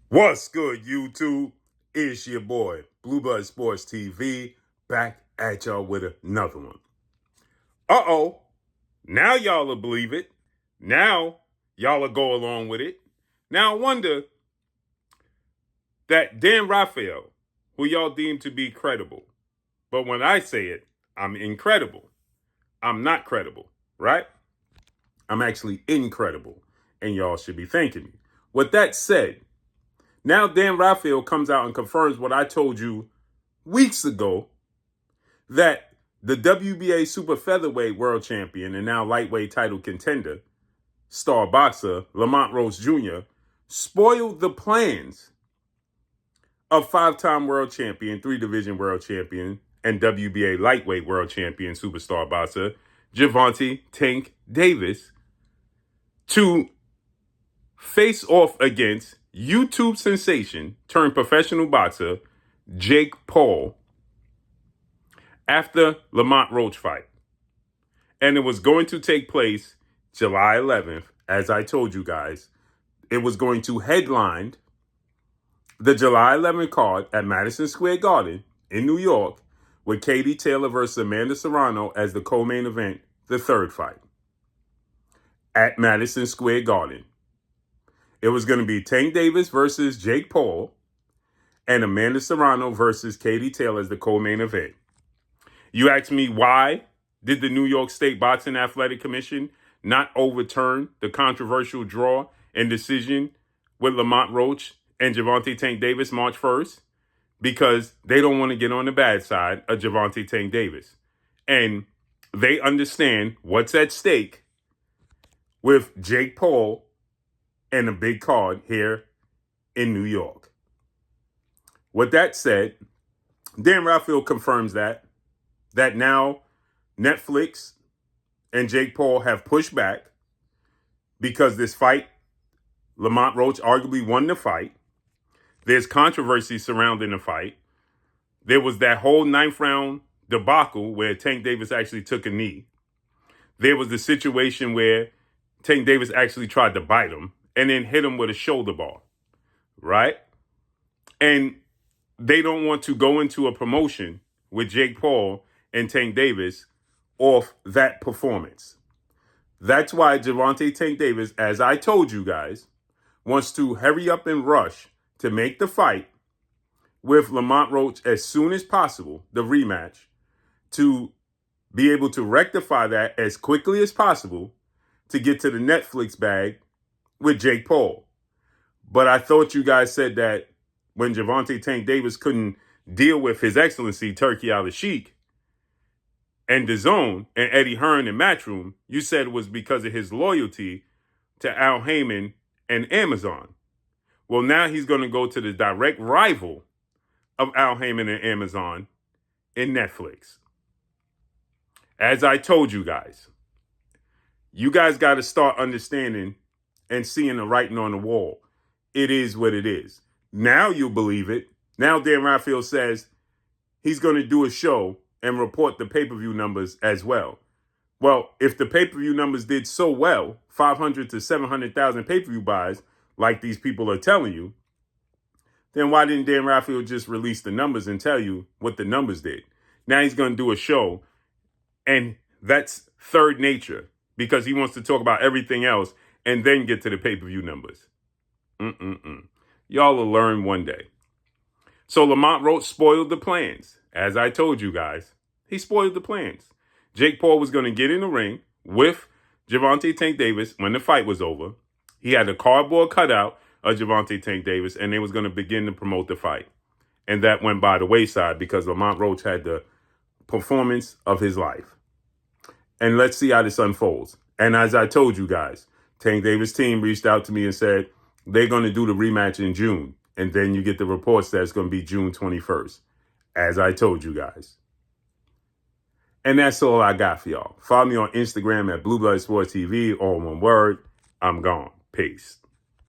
What's good, YouTube? It's your boy, Blue Blood Sports TV, back at y'all with another one. Uh-oh. Now y'all will believe it. Now y'all will go along with it. Now I wonder that Dan Rafael, who y'all deem to be credible, but when I say it, I'm incredible. I'm not credible, right? I'm actually incredible, and y'all should be thanking me. With that said, now Dan Rafael comes out and confirms what I told you weeks ago, that the WBA super featherweight world champion and now lightweight title contender, star boxer Lamont Roach Jr., spoiled the plans of five-time world champion, three-division world champion, and WBA lightweight world champion superstar boxer Gervonta "Tank" Davis to face off against YouTube sensation turned professional boxer Jake Paul after Lamont Roach fight. And it was going to take place July 11th, as I told you guys. It was going to headline the July 11th card at Madison Square Garden in New York, with Katie Taylor versus Amanda Serrano as the co-main event, the third fight at Madison Square Garden. It was going to be Tank Davis versus Jake Paul and Amanda Serrano versus Katie Taylor as the co-main event. You ask me, why did the New York State Boxing Athletic Commission not overturn the controversial draw and decision with Lamont Roach and Gervonta "Tank" Davis March 1st? Because they don't want to get on the bad side of Gervonta "Tank" Davis. And they understand what's at stake with Jake Paul and a big card here in New York. With that said, Dan Rafael confirms that now Netflix and Jake Paul have pushed back because this fight, Lamont Roach arguably won the fight. There's controversy surrounding the fight. There was that whole ninth round debacle where Tank Davis actually took a knee. There was the situation where Tank Davis actually tried to bite him and then hit him with a shoulder bar, right? And they don't want to go into a promotion with Jake Paul and Tank Davis off that performance. That's why Gervonta "Tank" Davis, as I told you guys, wants to hurry up and rush to make the fight with Lamont Roach as soon as possible, the rematch, to be able to rectify that as quickly as possible to get to the Netflix bag with Jake Paul. But I thought you guys said that when Gervonta "Tank" Davis couldn't deal with His Excellency Turkey Al-Sheikh and DAZN and Eddie Hearn and Matchroom, you said it was because of his loyalty to Al Heyman and Amazon. Well, now he's going to go to the direct rival of Al Heyman and Amazon in Netflix. As I told you guys got to start understanding and seeing the writing on the wall. It is what it is. Now you believe it. Now Dan Rafael says he's going to do a show and report the pay-per-view numbers as well. Well, if the pay-per-view numbers did so well, 500 to 700,000 pay-per-view buys, like these people are telling you, then why didn't Dan Rafael just release the numbers and tell you what the numbers did? Now he's going to do a show, and that's third nature because he wants to talk about everything else and then get to the pay-per-view numbers. Y'all will learn one day. So Lamont Roach spoiled the plans. As I told you guys, he spoiled the plans. Jake Paul was going to get in the ring with Gervonta "Tank" Davis when the fight was over. He had a cardboard cutout of Gervonta "Tank" Davis, and they was going to begin to promote the fight. And that went by the wayside because Lamont Roach had the performance of his life. And let's see how this unfolds. And as I told you guys, Tank Davis' team reached out to me and said they're going to do the rematch in June. And then you get the reports that it's going to be June 21st, as I told you guys. And that's all I got for y'all. Follow me on Instagram at Blue Blood Sports TV, all one word. I'm gone. Peace.